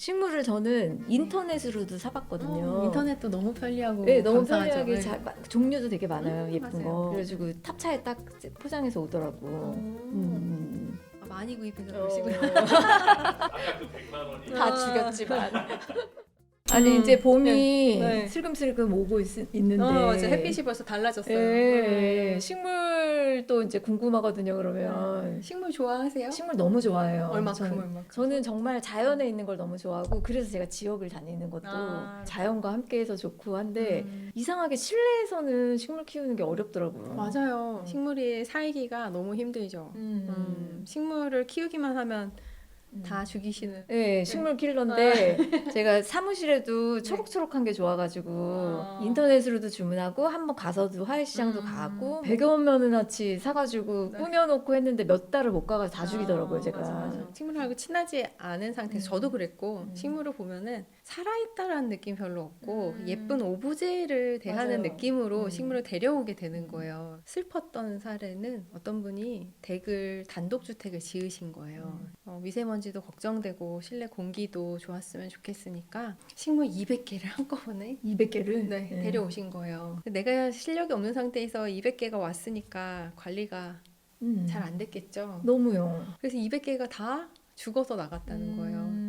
식물을 저는 인터넷으로도 사봤거든요. 인터넷도 너무 편리하고 네, 너무 감사하죠. 편리하게 네. 종류도 되게 많아요. 예쁜 맞아요. 거. 그래가지고 탑차에 딱 포장해서 오더라고. 많이 구입해서 어. 보시고요. 아까 그 100만 원이 다 죽였지만. 아니 이제 봄이 네. 슬금슬금 오고 있는데. 맞아. 햇빛이 벌써 달라졌어요. 예, 식물도 이제 궁금하거든요. 그러면 식물 좋아하세요? 식물 너무 좋아해요. 얼마큼 저는, 얼마큼? 저는 정말 자연에 있는 걸 너무 좋아하고 그래서 제가 지역을 다니는 것도 아. 자연과 함께해서 좋고 한데 이상하게 실내에서는 식물 키우는 게 어렵더라고요. 맞아요. 식물이 살기가 너무 힘들죠. 식물을 키우기만 하면 다 죽이시는. 네, 식물 킬러인데 제가 사무실에도 초록초록한 게 좋아가지고 아. 인터넷으로도 주문하고 한번 가서도 화훼시장도 가고 100여 원어치 사가지고 네. 꾸며놓고 했는데 몇 달을 못 가서 다 죽이더라고요 제가. 맞아. 식물하고 친하지 않은 상태에서 저도 그랬고 식물을 보면은 살아있다라는 느낌 별로 없고 예쁜 오브제를 대하는 맞아요. 느낌으로 식물을 데려오게 되는 거예요. 슬펐던 사례는 어떤 분이 댁을 단독주택을 지으신 거예요. 미세먼지도 걱정되고 실내 공기도 좋았으면 좋겠으니까 식물 200개를 한꺼번에 200개를 네, 데려오신 거예요. 내가 실력이 없는 상태에서 200개가 왔으니까 관리가 잘 안 됐겠죠. 너무요. 그래서 200개가 다 죽어서 나갔다는 거예요.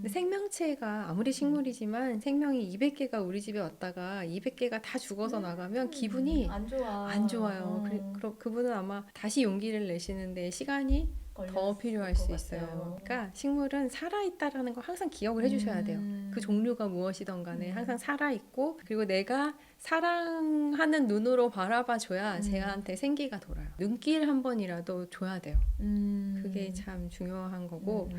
근데 생명체가 아무리 식물이지만 생명이 200개가 우리 집에 왔다가 200개가 다 죽어서 나가면 기분이 안 좋아. 안 좋아요. 그럼 그분은 아마 다시 용기를 내시는데 시간이 더 필요할 수 있어요. 그러니까 식물은 살아있다라는 걸 항상 기억을 해주셔야 돼요. 그 종류가 무엇이든 간에 항상 살아있고 그리고 내가 사랑하는 눈으로 바라봐 줘야 쟤한테 생기가 돌아요. 눈길 한 번이라도 줘야 돼요. 그게 참 중요한 거고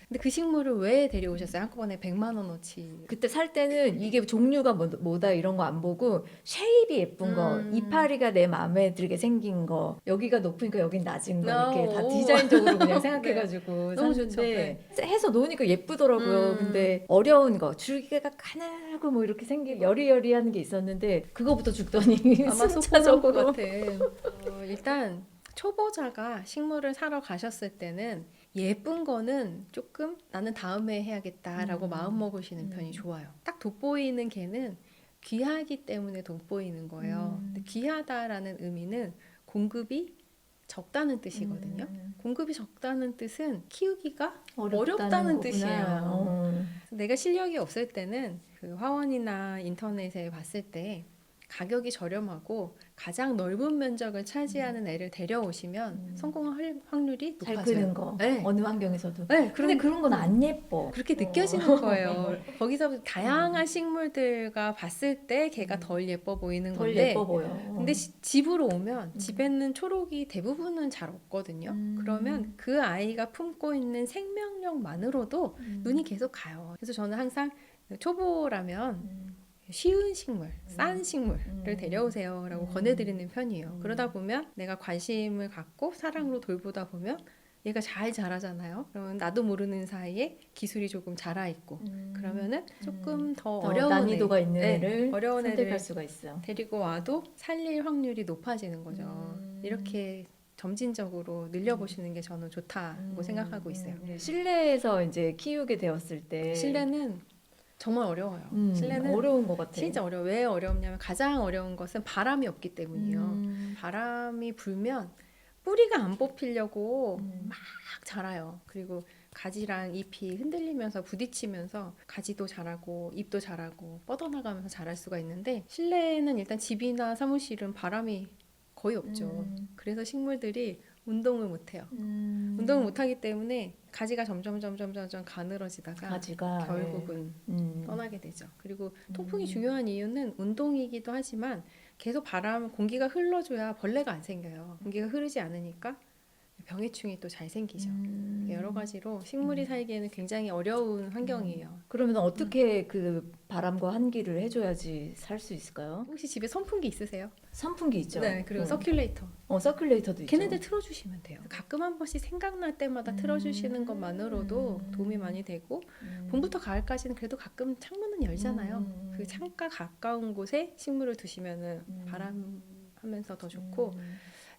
근데 그 식물을 왜 데려오셨어요? 한꺼번에 100만 원어치. 그때 살 때는 이게 종류가 뭐다 이런 거 안 보고 쉐입이 예쁜 거, 이파리가 내 마음에 들게 생긴 거, 여기가 높으니까 여긴 낮은 거 이렇게 다 오. 디자인적으로 그냥 생각해가지고 너무 샀는데 해서 놓으니까 예쁘더라고요. 근데 어려운 거, 줄기가 가늘고 뭐 이렇게 생기고 여리여리한 게 있었는데 그거부터 죽더니 아마 순차적으로. 속보는 것 같아. 일단 초보자가 식물을 사러 가셨을 때는 예쁜 거는 조금 나는 다음에 해야겠다라고 마음 먹으시는 편이 좋아요. 딱 돋보이는 개는 귀하기 때문에 돋보이는 거예요. 근데 귀하다라는 의미는 공급이 적다는 뜻이거든요. 공급이 적다는 뜻은 키우기가 어렵다는 뜻이에요. 내가 실력이 없을 때는 그 화원이나 인터넷에 봤을 때 가격이 저렴하고 가장 넓은 면적을 차지하는 애를 데려오시면 성공할 확률이 잘 높아져요. 크는 거 네. 어느 환경에서도. 네, 근데 그런 건 안 예뻐. 그렇게 느껴지는 거예요. 거기서 다양한 식물들과 봤을 때 걔가 덜 예뻐 보이는 덜 건데 예뻐 보여. 근데 집으로 오면 집에는 초록이 대부분은 잘 없거든요. 그러면 그 아이가 품고 있는 생명력만으로도 눈이 계속 가요. 그래서 저는 항상 초보라면 쉬운 식물, 싼 식물을 데려오세요라고 권해드리는 편이에요. 그러다 보면 내가 관심을 갖고 사랑으로 돌보다 보면 얘가 잘 자라잖아요. 그러면 나도 모르는 사이에 기술이 조금 자라있고 그러면은 조금 더 어려운 난이도가 있는 네, 애를 어려운 선택할 애를 수가 있어. 데리고 와도 살릴 확률이 높아지는 거죠. 이렇게 점진적으로 늘려보시는 게 저는 좋다고 생각하고 있어요. 실내에서 이제 키우게 되었을 때 실내는 정말 어려워요. 실내는 어려운 것 같아요. 진짜 어려워. 왜 어렵냐면 가장 어려운 것은 바람이 없기 때문이에요. 바람이 불면 뿌리가 안 뽑히려고 막 자라요. 그리고 가지랑 잎이 흔들리면서 부딪히면서 가지도 자라고 잎도 자라고 뻗어나가면서 자랄 수가 있는데 실내에는 일단 집이나 사무실은 바람이 거의 없죠. 그래서 식물들이 운동을 못해요. 운동을 못하기 때문에 가지가 점점 가늘어지다가 가지가 결국은 떠나게 되죠. 그리고 통풍이 중요한 이유는 운동이기도 하지만 계속 공기가 흘러줘야 벌레가 안 생겨요. 공기가 흐르지 않으니까 병해충이 또 잘 생기죠. 여러 가지로 식물이 살기에는 굉장히 어려운 환경이에요. 그러면 어떻게 그 바람과 환기를 해줘야지 살 수 있을까요? 혹시 집에 선풍기 있으세요? 선풍기 있죠. 네, 그리고 서큘레이터. 서큘레이터도 있죠. 걔네들 틀어주시면 돼요. 가끔 한 번씩 생각날 때마다 틀어주시는 것만으로도 도움이 많이 되고 봄부터 가을까지는 그래도 가끔 창문은 열잖아요. 그 창가 가까운 곳에 식물을 두시면은 바람 하면서 더 좋고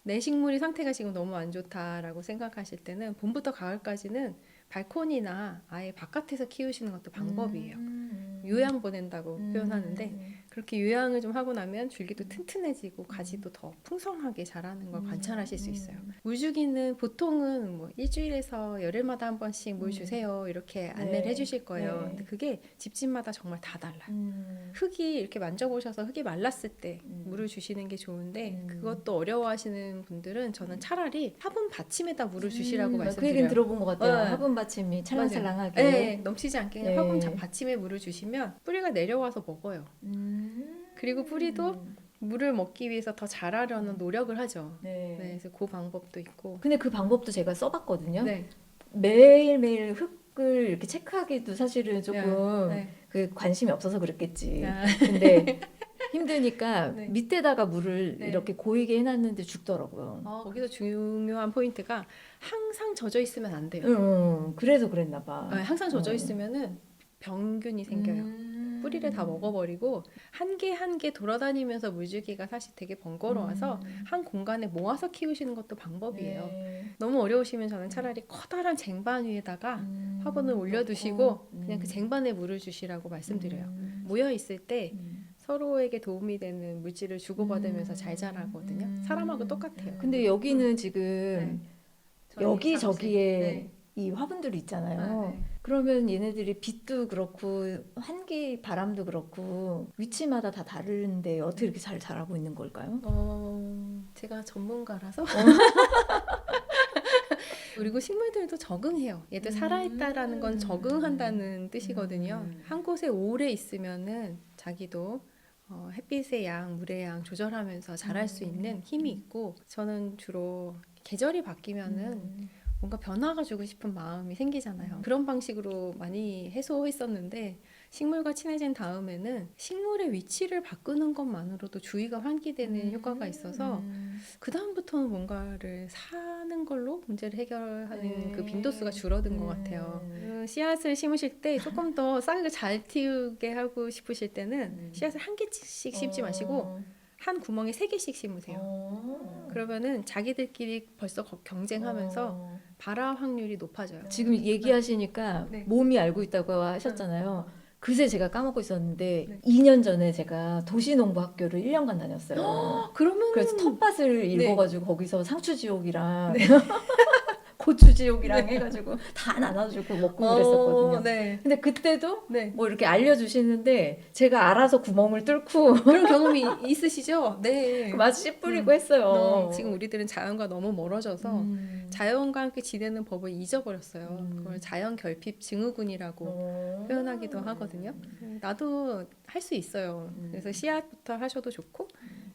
내 식물이 상태가 지금 너무 안 좋다라고 생각하실 때는 봄부터 가을까지는 발코니나 아예 바깥에서 키우시는 것도 방법이에요. 요양 보낸다고 표현하는데 그렇게 요양을 좀 하고 나면 줄기도 튼튼해지고 가지도 더 풍성하게 자라는 걸 관찰하실 수 있어요. 물주기는 보통은 뭐 일주일에서 열흘마다 한 번씩 물 주세요 이렇게 안내를 해주실 거예요. 네. 근데 그게 집집마다 정말 다 달라요. 흙이 이렇게 만져보셔서 흙이 말랐을 때 물을 주시는 게 좋은데 그것도 어려워하시는 분들은 저는 차라리 화분 받침에다 물을 주시라고 그 말씀드려요. 얘기는 들어본 것 같아요. 네. 화분 받침이 찰랑찰랑하게. 네, 넘치지 않게 그냥 네. 화분 받침에 물을 주시면 뿌리가 내려와서 먹어요. 그리고 뿌리도 물을 먹기 위해서 더 자라려는 노력을 하죠. 네. 네, 그래서 그 방법도 있고. 근데 그 방법도 제가 써봤거든요. 네, 매일매일 흙을 이렇게 체크하기도 사실은 조금 네. 그 관심이 없어서 그랬겠지. 아. 근데 힘드니까 네. 밑에다가 물을 네. 이렇게 고이게 해놨는데 죽더라고요. 거기서 중요한 포인트가 항상 젖어 있으면 안 돼요. 그래서 그랬나 봐. 네, 항상 젖어 있으면은 병균이 생겨요. 뿌리를 다 먹어버리고 한 개 한 개 돌아다니면서 물주기가 사실 되게 번거로워서 한 공간에 모아서 키우시는 것도 방법이에요. 네. 너무 어려우시면 저는 차라리 커다란 쟁반 위에다가 화분을 올려두시고 그냥 그 쟁반에 물을 주시라고 말씀드려요. 모여 있을 때 서로에게 도움이 되는 물질을 주고받으면서 잘 자라거든요. 사람하고 똑같아요. 근데 여기는 지금 저희 여기저기에 사무실. 이 화분들이 있잖아요. 아, 네. 그러면 얘네들이 빛도 그렇고 환기 바람도 그렇고 위치마다 다 다른데 어떻게 이렇게 잘 자라고 있는 걸까요? 제가 전문가라서 그리고 식물들도 적응해요. 얘들 살아있다라는 건 적응한다는 뜻이거든요. 한 곳에 오래 있으면은 자기도 햇빛의 양, 물의 양 조절하면서 자랄 수 있는 힘이 있고 저는 주로 계절이 바뀌면은 뭔가 변화가 주고 싶은 마음이 생기잖아요. 그런 방식으로 많이 해소했었는데 식물과 친해진 다음에는 식물의 위치를 바꾸는 것만으로도 주위가 환기되는 효과가 있어서 그 다음부터는 뭔가를 사는 걸로 문제를 해결하는 그 빈도수가 줄어든 것 같아요. 그 씨앗을 심으실 때 조금 더 싹을 잘 틔우게 하고 싶으실 때는 씨앗을 한 개씩 심지 마시고 한 구멍에 3개씩 심으세요. 그러면은 자기들끼리 벌써 경쟁하면서 발화 확률이 높아져요. 지금 얘기하시니까 네. 몸이 알고 있다고 하셨잖아요. 그새 제가 까먹고 있었는데 네. 2년 전에 제가 도시농부학교를 1년간 다녔어요. 그러면 그래서 텃밭을 네. 읽어가지고 거기서 상추지옥이랑 네. 고추지옥이랑 해가지고 다 나눠주고 먹고 그랬었거든요. 네. 근데 그때도 네. 뭐 이렇게 알려주시는데 제가 알아서 구멍을 뚫고 그런 경험이 있으시죠? 네. 마치 씨 뿌리고 했어요. 지금 우리들은 자연과 너무 멀어져서 자연과 함께 지내는 법을 잊어버렸어요. 그걸 자연 결핍 증후군이라고 표현하기도 하거든요. 나도 할 수 있어요. 그래서 씨앗부터 하셔도 좋고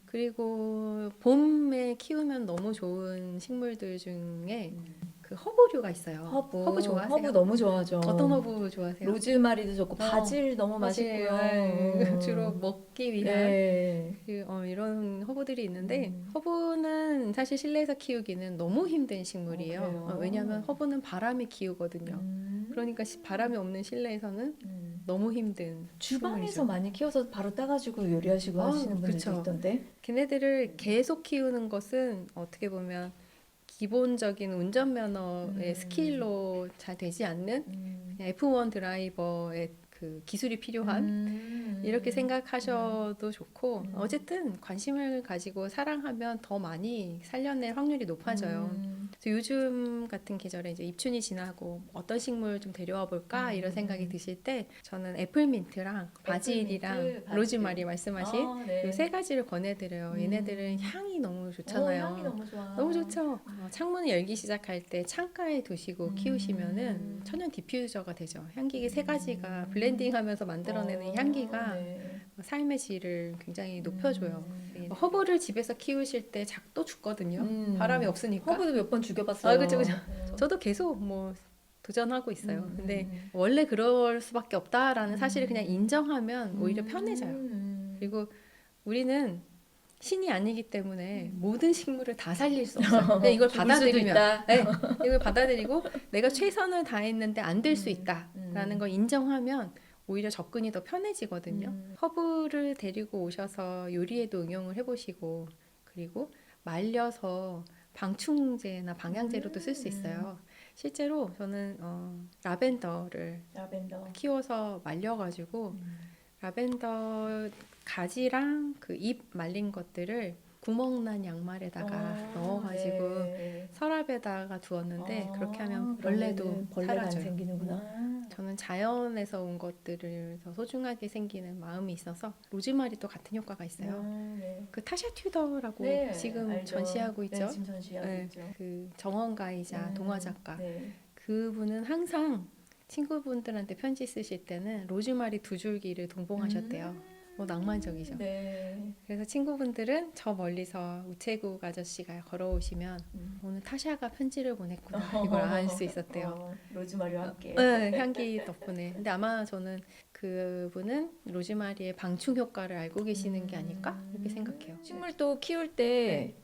그리고 봄에 키우면 너무 좋은 식물들 중에 그 허브류가 있어요. 허브 좋아하세요? 허브 너무 좋아하죠. 어떤 허브 좋아하세요? 로즈마리도 좋고 바질 너무 사실, 맛있고요. 주로 먹기 위한 네. 이런 허브들이 있는데 허브는 사실 실내에서 키우기는 너무 힘든 식물이에요. 그래요? 왜냐하면 허브는 바람이 키우거든요. 그러니까 바람이 없는 실내에서는 너무 힘든 주방에서 식물이죠. 많이 키워서 바로 따가지고 요리하시고 하시는 분들도 그쵸. 있던데. 걔네들을 계속 키우는 것은 어떻게 보면 기본적인 운전면허의 스킬로 잘 되지 않는 그냥 F1 드라이버의 그 기술이 필요한 이렇게 생각하셔도 좋고 어쨌든 관심을 가지고 사랑하면 더 많이 살려낼 확률이 높아져요. 그래서 요즘 같은 계절에 이제 입춘이 지나고 어떤 식물 좀 데려와 볼까 이런 생각이 드실 때 저는 애플민트랑 바질이랑 로즈마리 말씀하신 이 3가지를 권해드려요. 얘네들은 향이 너무 좋잖아요. 향이 너무 좋아. 너무 좋죠. 창문을 열기 시작할 때 창가에 두시고 키우시면은 천연 디퓨저가 되죠. 향기 3가지가 블렌딩하면서 만들어내는 향기가 네. 삶의 질을 굉장히 높여줘요. 허브를 집에서 키우실 때 작도 죽거든요. 바람이 없으니까. 허브도 몇 번 죽여봤어요. 그죠. 저도 계속 뭐 도전하고 있어요. 근데 원래 그럴 수밖에 없다라는 사실을 그냥 인정하면 오히려 편해져요. 그리고 우리는 신이 아니기 때문에 모든 식물을 다 살릴 수 없어요. 그냥 이걸 죽을 수도 받아들이면, 있다. 네, 이걸 받아들이고 내가 최선을 다했는데 안 될 수 있다라는 걸 인정하면 오히려 접근이 더 편해지거든요. 허브를 데리고 오셔서 요리에도 응용을 해보시고 그리고 말려서 방충제나 방향제로도 쓸 수 있어요. 실제로 저는 라벤더를 라벤더. 키워서 말려가지고 라벤더 가지랑 그 잎 말린 것들을 구멍난 양말에다가 넣어가지고 네. 서랍에다가 두었는데 그렇게 하면 그러면은 벌레도 벌레가 안 사라져요. 생기는구나. 저는 자연에서 온 것들을 더 소중하게 생기는 마음이 있어서 로즈마리도 같은 효과가 있어요. 네. 그 타샤 튜더라고 네, 지금 알죠. 전시하고 있죠. 네, 지금 전시하고 네, 있죠. 그 정원가이자 동화 작가. 네. 그분은 항상 친구분들한테 편지 쓰실 때는 로즈마리 두 줄기를 동봉하셨대요. 뭐 낭만적이죠. 네. 그래서 친구분들은 저 멀리서 우체국 아저씨가 걸어오시면 오늘 타샤가 편지를 보냈구나 이걸 알 수 있었대요. 로즈마리와 함께. 네, 향기 덕분에. 근데 아마 저는 그분은 로즈마리의 방충 효과를 알고 계시는 게 아닐까 이렇게 생각해요. 식물도 키울 때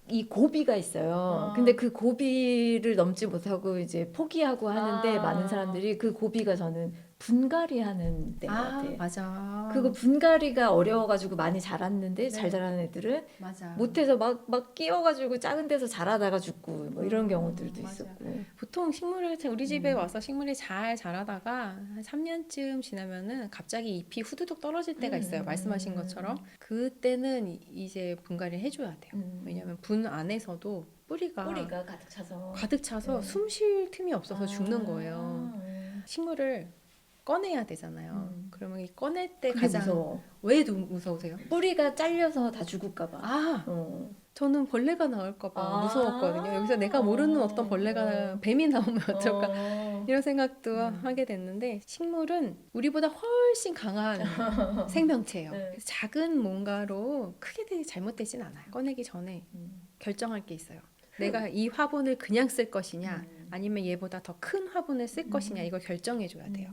이 고비가 있어요. 아. 근데 그 고비를 넘지 못하고 이제 포기하고 하는데 아. 많은 사람들이 그 고비가 저는 분갈이하는 때인 것 같아요. 맞아. 그거 분갈이가 어려워가지고 많이 자랐는데 네. 잘 자라는 애들은 맞아. 못해서 막 끼워가지고 작은 데서 자라다가 죽고 뭐 이런 경우들도 맞아. 있었고. 보통 식물을 우리 집에 와서 식물이 잘 자라다가 한 3년쯤 지나면은 갑자기 잎이 후두둑 떨어질 때가 있어요. 말씀하신 것처럼 그때는 이제 분갈이를 해줘야 돼요. 왜냐하면 분 안에서도 뿌리가 가득 차서 네. 숨 쉴 틈이 없어서 죽는 거예요. 식물을 꺼내야 되잖아요. 그러면 이 꺼낼 때 그게 가장 무서워. 왜 무서우세요? 뿌리가 잘려서 다 죽을까봐. 아, 저는 벌레가 나올까봐 아. 무서웠거든요. 여기서 내가 모르는 어떤 벌레가 뱀이 나오면 어떨까 이런 생각도 하게 됐는데 식물은 우리보다 훨씬 강한 생명체예요. 네. 그래서 작은 뭔가로 크게 잘못되진 않아요. 꺼내기 전에 결정할 게 있어요. 내가 이 화분을 그냥 쓸 것이냐 아니면 얘보다 더 큰 화분을 쓸 것이냐 이걸 결정해 줘야 돼요.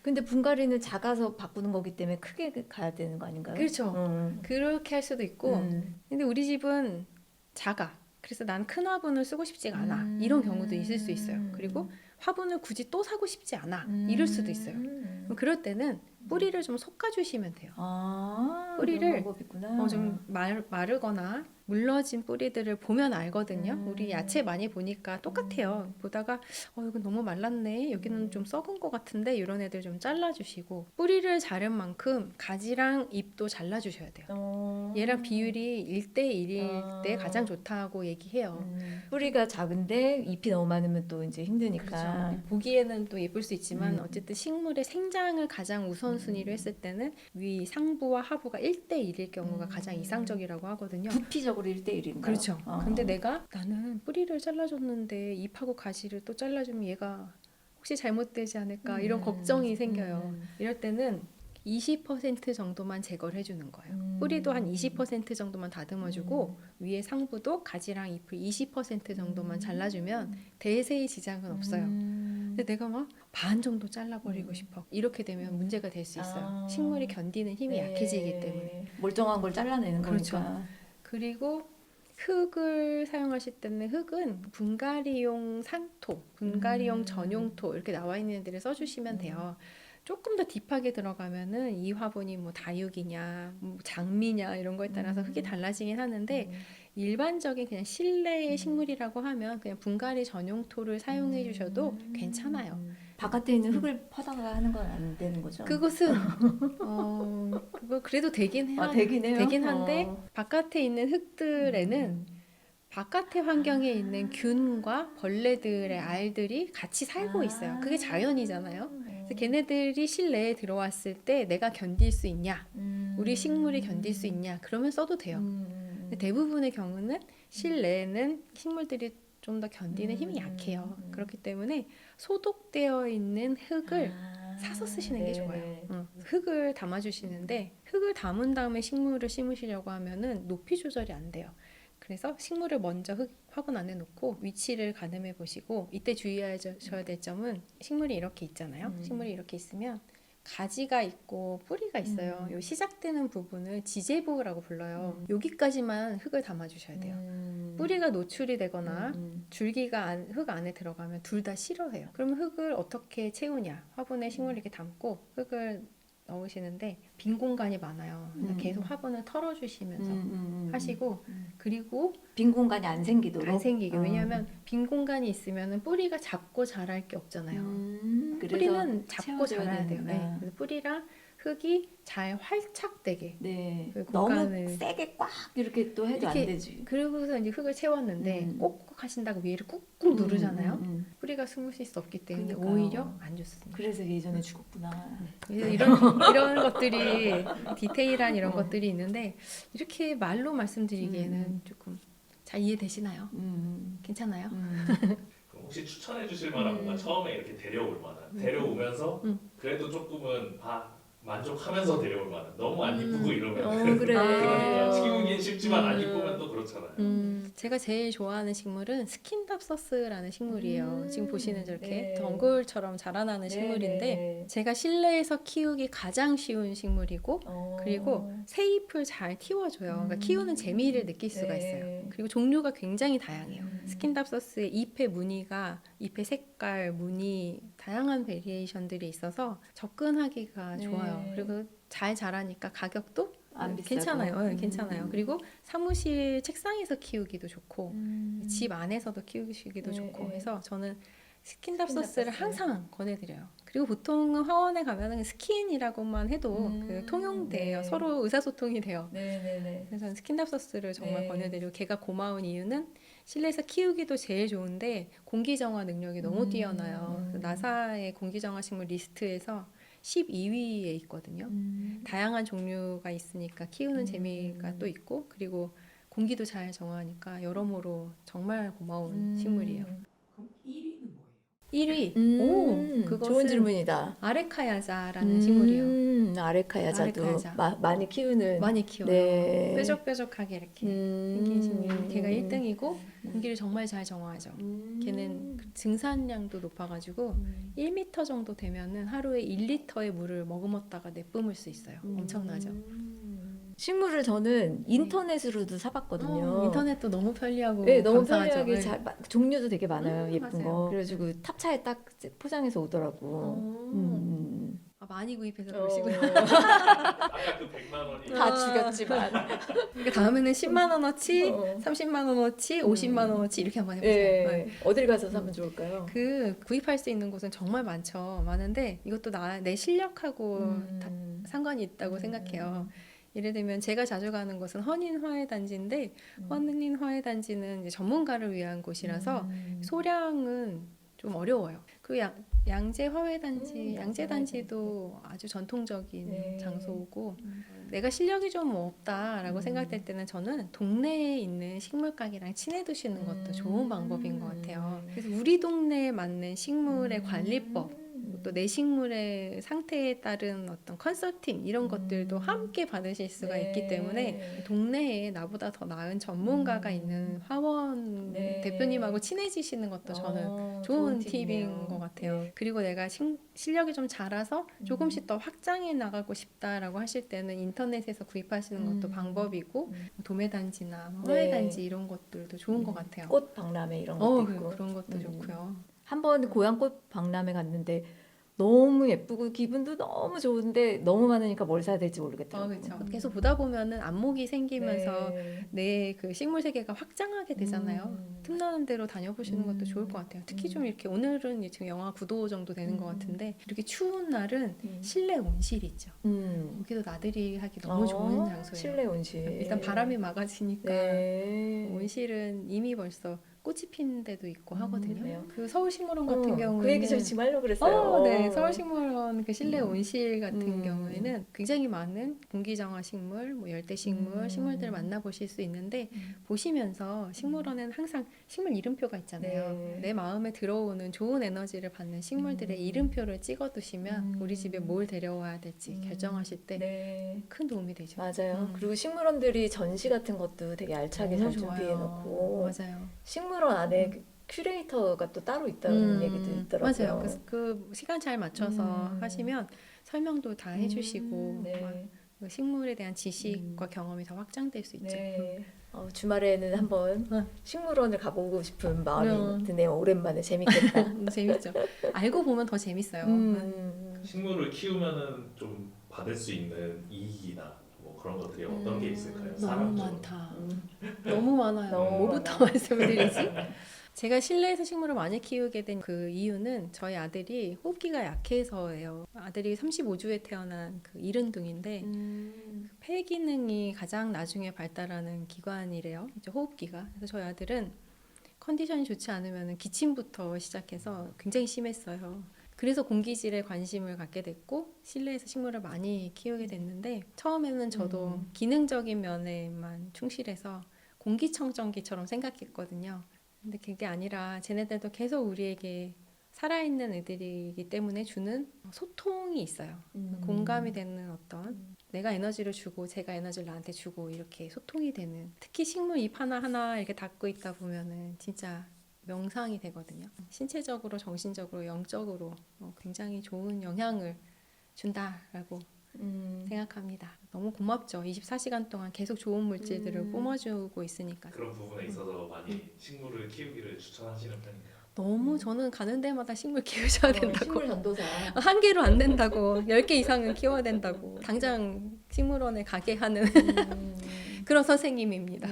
근데 분갈이는 작아서 바꾸는 거기 때문에 크게 가야 되는 거 아닌가요? 그렇죠. 그렇게 할 수도 있고 근데 우리 집은 작아. 그래서 난 큰 화분을 쓰고 싶지가 않아. 이런 경우도 있을 수 있어요. 그리고 화분을 굳이 또 사고 싶지 않아. 이럴 수도 있어요. 그럼 그럴 때는 뿌리를 좀 솎아주시면 돼요. 뿌리를 그런 방법이 있구나. 좀 마르거나 물러진 뿌리들을 보면 알거든요. 우리 야채 많이 보니까 똑같아요. 보다가 이건 너무 말랐네. 여기는 좀 썩은 것 같은데 이런 애들 좀 잘라주시고 뿌리를 자른 만큼 가지랑 잎도 잘라주셔야 돼요. 얘랑 비율이 1대1일 때 가장 좋다고 얘기해요. 뿌리가 작은데 잎이 너무 많으면 또 이제 힘드니까. 그렇죠. 보기에는 또 예쁠 수 있지만 어쨌든 식물의 생장을 가장 우선순위로 했을 때는 위 상부와 하부가 1대1일 경우가 가장 이상적이라고 하거든요. 부피적으로 1대1인가요? 그렇죠. 근데 나는 뿌리를 잘라줬는데 잎하고 가지를 또 잘라주면 얘가 혹시 잘못되지 않을까 이런 걱정이 생겨요. 이럴 때는 20% 정도만 제거를 해주는 거예요. 뿌리도 한 20% 정도만 다듬어주고 위에 상부도 가지랑 잎을 20% 정도만 잘라주면 대세의 지장은 없어요. 근데 내가 막 반 정도 잘라버리고 싶어. 이렇게 되면 문제가 될 수 있어요. 식물이 견디는 힘이 약해지기 때문에. 멀쩡한 걸 잘라내는 그렇죠. 거니까. 그리고 흙을 사용하실 때는 흙은 분갈이용 산토, 분갈이용 전용토 이렇게 나와 있는 애들을 써주시면 돼요. 조금 더 딥하게 들어가면은 이 화분이 뭐 다육이냐, 뭐 장미냐 이런 거에 따라서 흙이 달라지긴 하는데 일반적인 그냥 실내의 식물이라고 하면 그냥 분갈이 전용토를 사용해 주셔도 괜찮아요. 바깥에 있는 흙을 퍼다가 하는 건 안 되는 거죠? 그것은 그거 그래도 되긴 해요. 되긴 해요? 되긴 한데 바깥에 있는 흙들에는 바깥의 환경에 있는 균과 벌레들의 알들이 같이 살고 있어요. 그게 자연이잖아요. 그래서 걔네들이 실내에 들어왔을 때 내가 견딜 수 있냐, 우리 식물이 견딜 수 있냐, 그러면 써도 돼요. 근데 대부분의 경우는 실내에는 식물들이 좀 더 견디는 힘이 약해요. 그렇기 때문에 소독되어 있는 흙을 사서 쓰시는 게 좋아요. 흙을 담아주시는데 흙을 담은 다음에 식물을 심으시려고 하면은 높이 조절이 안 돼요. 그래서 식물을 먼저 화분 안에 놓고 위치를 가늠해 보시고 이때 주의하셔야 될 점은 식물이 이렇게 있잖아요. 식물이 이렇게 있으면 가지가 있고 뿌리가 있어요. 요 시작되는 부분을 지제부라고 불러요. 여기까지만 흙을 담아주셔야 돼요. 뿌리가 노출이 되거나 줄기가 흙 안에 들어가면 둘 다 싫어해요. 그러면 흙을 어떻게 채우냐? 화분에 식물을 이렇게 담고 흙을 넣으시는데 빈 공간이 많아요. 그래서 계속 화분을 털어주시면서 하시고 그리고 빈 공간이 안 생기도록 안 생기게 왜냐하면 빈 공간이 있으면 뿌리가 잡고 자랄 게 없잖아요. 그래서 뿌리는 잡고 채워줘야 자라야 돼요. 되는구나. 네. 그래서 뿌리랑 흙이 잘 활착되게 네. 그 너무 공간을 세게 꽉 이렇게 또 해도 이렇게 안 되지. 그러고서 이제 흙을 채웠는데 꼭꼭 하신다고 위를 꾹꾹 누르잖아요. 뿌리가 숨을 수 없기 때문에 그러니까요. 오히려 안 좋습니다. 그래서 예전에 죽었구나. 그래서 이런 것들이 디테일한 이런 것들이 있는데 이렇게 말로 말씀드리기에는 조금 잘 이해되시나요? 괜찮아요? 그럼 혹시 추천해 주실 만한 뭔가 처음에 이렇게 데려올 만한 데려오면서 그래도 조금은 만족하면서 데려올 만한 너무 안 이쁘고 이러면 그래. 그러니까 키우긴 쉽지만 안 이쁘면 또 그렇잖아요. 제가 제일 좋아하는 식물은 스킨답서스라는 식물이에요. 지금 보시는 저렇게 네. 덩굴처럼 자라나는 식물인데 제가 실내에서 키우기 가장 쉬운 식물이고 그리고 새 잎을 잘 틔워줘요. 그러니까 키우는 재미를 느낄 수가 있어요. 그리고 종류가 굉장히 다양해요. 스킨답서스의 잎의 무늬가 잎의 색깔, 무늬 다양한 베리에이션들이 있어서 접근하기가 좋아요. 그리고 잘 자라니까 가격도 안 비싸고. 괜찮아요. 네, 괜찮아요. 그리고 사무실 책상에서 키우기도 좋고 집 안에서도 키우기도 좋고 해서 저는 스킨답서스를 항상 권해드려요. 그리고 보통 화원에 가면은 스킨이라고만 해도 그 통용돼요. 네. 서로 의사소통이 돼요. 네네네. 그래서 저는 스킨답서스를 정말 네. 권해드리고 걔가 고마운 이유는 실내에서 키우기도 제일 좋은데 공기정화 능력이 너무 뛰어나요. 그래서 나사의 공기정화 식물 리스트에서 12위에 있거든요. 다양한 종류가 있으니까 키우는 재미가 또 있고 그리고 공기도 잘 정화하니까 여러모로 정말 고마운 식물이에요. 그럼 1위는 뭐예요? 1위 오 그것은 좋은 질문이다. 아레카야자라는 식물이에요. 아레카야자도 아레카야자. 많이 키우는. 많이 키워요. 네. 뾰족뾰족하게 이렇게 생긴 식물이 걔가 1등이고 공기를 정말 잘 정화하죠. 걔는 증산량도 높아가지고 1m 정도 되면은 하루에 1리터의 물을 머금었다가 내뿜을 수 있어요. 엄청나죠. 식물을 저는 인터넷으로도 사봤거든요. 인터넷도 너무 편리하고 네, 너무 감사하죠. 편리하게 네. 종류도 되게 많아요. 예쁜 맞아요. 거. 그래가지고 탑차에 딱 포장해서 오더라고. 많이 구입해서 어. 그러시고요. 아까 그 100만 원이 다 죽였지만. 그러니까 다음에는 10만 원어치, 30만 원어치, 50만 원어치 이렇게 한번 해보세요. 네. 어딜 가서 사면 좋을까요? 그 구입할 수 있는 곳은 정말 많은데 이것도 내 실력하고 다 상관이 있다고 생각해요. 예를 들면 제가 자주 가는 곳은 헌인화훼단지인데 헌인화훼단지는 이제 전문가를 위한 곳이라서 소량은 좀 어려워요. 그 양재화훼단지, 양재단지도 아주 전통적인 네. 장소고 내가 실력이 좀 없다라고 생각될 때는 저는 동네에 있는 식물 가게랑 친해두시는 것도 좋은 방법인 것 같아요. 그래서 우리 동네에 맞는 식물의 관리법 또 내 식물의 상태에 따른 어떤 컨설팅 이런 것들도 함께 받으실 수가 있기 때문에 동네에 나보다 더 나은 전문가가 있는 화원 네. 대표님하고 친해지시는 것도 저는 좋은 팁인 것 같아요. 네. 그리고 내가 실력이 좀 자라서 조금씩 더 확장해 나가고 싶다라고 하실 때는 인터넷에서 구입하시는 것도 방법이고 도매단지나 네. 화훼단지 이런 것들도 좋은 것 같아요. 꽃 박람회 이런 것도 있고. 그런 것도 좋고요. 한 번 고향 꽃 박람회 갔는데 너무 예쁘고 기분도 너무 좋은데 너무 많으니까 뭘 사야 될지 모르겠더라고요. 그렇죠. 계속 보다 보면은 안목이 생기면서 네. 내 그 식물 세계가 확장하게 되잖아요. 틈나는 대로 다녀보시는 것도 좋을 것 같아요. 특히 좀 이렇게 오늘은 지금 영하 9도 정도 되는 것 같은데 이렇게 추운 날은 실내 온실이 있죠. 여기도 나들이 하기 너무 좋은 장소예요. 실내 온실. 일단 바람이 막아지니까 네. 온실은 이미 벌써 꽃이 피는 데도 있고 하거든요. 그래요? 그 서울식물원 같은 경우에는 그 얘기 좀 지금 하려고 그랬어요. 네, 서울식물원 그 실내 온실 같은 경우에는 굉장히 많은 공기정화 식물, 뭐 열대식물, 식물들을 만나보실 수 있는데 보시면서 식물원에는 항상 식물 이름표가 있잖아요. 네. 내 마음에 들어오는 좋은 에너지를 받는 식물들의 이름표를 찍어두시면 우리 집에 뭘 데려와야 될지 결정하실 때 큰 네. 도움이 되죠. 맞아요. 그리고 식물원들이 전시 같은 것도 되게 알차게 잘 준비해놓고 맞아요. 식물원 안에 큐레이터가 또 따로 있다는 얘기도 있더라고요. 맞아요. 그래서 그 시간 잘 맞춰서 하시면 설명도 다 해주시고 네. 막 그 식물에 대한 지식과 경험이 더 확장될 수 있죠. 네. 주말에는 한번 식물원을 가보고 싶은 마음이 드네요. 오랜만에 재밌겠다. 재밌죠. 알고 보면 더 재밌어요. 식물을 키우면은 좀 받을 수 있는 이익이나 뭐 그런 것들이 어떤 게 있을까요? 너무 사람적으로. 많다. 너무 많아요. 너무 뭐부터 많아. 말씀드리지? 제가 실내에서 식물을 많이 키우게 된 그 이유는 저희 아들이 호흡기가 약해서예요. 아들이 35주에 태어난 그 이른둥인데 폐 기능이 가장 나중에 발달하는 기관이래요. 이제 호흡기가. 그래서 저희 아들은 컨디션이 좋지 않으면 기침부터 시작해서 굉장히 심했어요. 그래서 공기질에 관심을 갖게 됐고 실내에서 식물을 많이 키우게 됐는데 처음에는 저도 기능적인 면에만 충실해서 공기청정기처럼 생각했거든요. 근데 그게 아니라 쟤네들도 계속 우리에게 살아있는 애들이기 때문에 주는 소통이 있어요. 공감이 되는 어떤 내가 에너지를 주고 제가 에너지를 나한테 주고 이렇게 소통이 되는 특히 식물 잎 하나하나 이렇게 닦고 있다 보면은 진짜 명상이 되거든요. 신체적으로 정신적으로 영적으로 굉장히 좋은 영향을 준다라고 생각합니다. 너무 고맙죠. 24시간 동안 계속 좋은 물질들을 뿜어주고 있으니까. 그런 부분에 있어서 많이 식물을 키우기를 추천하시는 편인가요? 너무 저는 가는 데마다 식물 키우셔야 된다고. 식물 전도사. 한 개로 안 된다고. 10개 이상은 키워야 된다고. 당장 식물원에 가게 하는 그런 선생님입니다.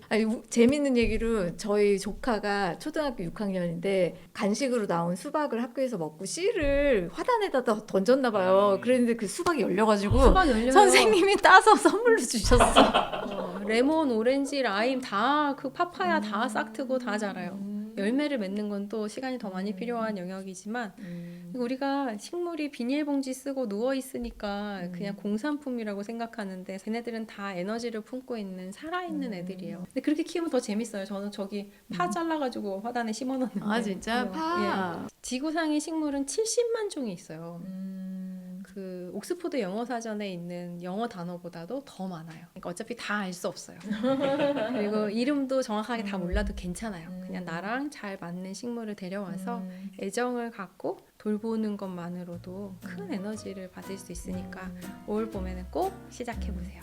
아니, 재밌는 얘기로 저희 조카가 초등학교 6학년인데 간식으로 나온 수박을 학교에서 먹고 씨를 화단에다 던졌나 봐요. 그랬는데 그 수박이 열려가지고 수박 열려요. 선생님이 따서 선물로 주셨어. 레몬, 오렌지, 라임 다 그 파파야 다 싹트고 다 자라요. 열매를 맺는 건 또 시간이 더 많이 필요한 영역이지만 우리가 식물이 비닐봉지 쓰고 누워 있으니까 그냥 공산품이라고 생각하는데 쟤네들은 다 에너지를 품고 있는 살아있는 애들이에요. 근데 그렇게 키우면 더 재밌어요. 저는 저기 파 잘라가지고 화단에 심어놨는데. 아 진짜 파. 지구상의 식물은 70만 종이 있어요. 그 옥스포드 영어 사전에 있는 영어 단어보다도 더 많아요. 그러니까 어차피 다 알 수 없어요. 그리고 이름도 정확하게 다 몰라도 괜찮아요. 그냥 나랑 잘 맞는 식물을 데려와서 애정을 갖고 돌보는 것만으로도 큰 에너지를 받을 수 있으니까 올 봄에는 꼭 시작해 보세요.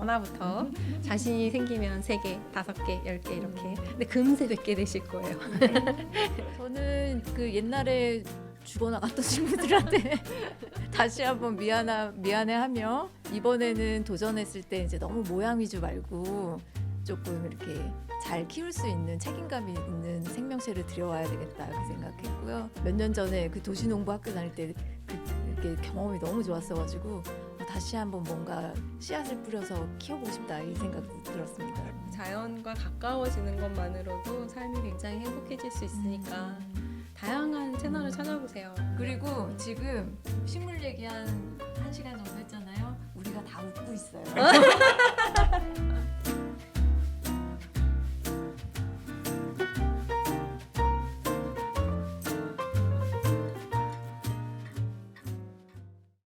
하나부터 자신이 생기면 3개, 5개, 10개 이렇게. 근데 금세 100개 되실 거예요. 저는 그 옛날에 죽어나갔던 친구들한테 다시 한번 미안해하며 이번에는 도전했을 때 이제 너무 모양 위주 말고 조금 이렇게 잘 키울 수 있는 책임감이 있는 생명체를 들여와야 되겠다 이렇게 생각했고요. 몇 년 전에 그 도시농부 학교 다닐 때 이렇게 경험이 너무 좋았어가지고 다시 한번 뭔가 씨앗을 뿌려서 키워보고 싶다 이 생각이 들었습니다. 자연과 가까워지는 것만으로도 삶이 굉장히 행복해질 수 있으니까 다양한 채널을 찾아보세요. 그리고 지금 식물 얘기 한 1시간 정도 했잖아요. 우리가 다 웃고 있어요.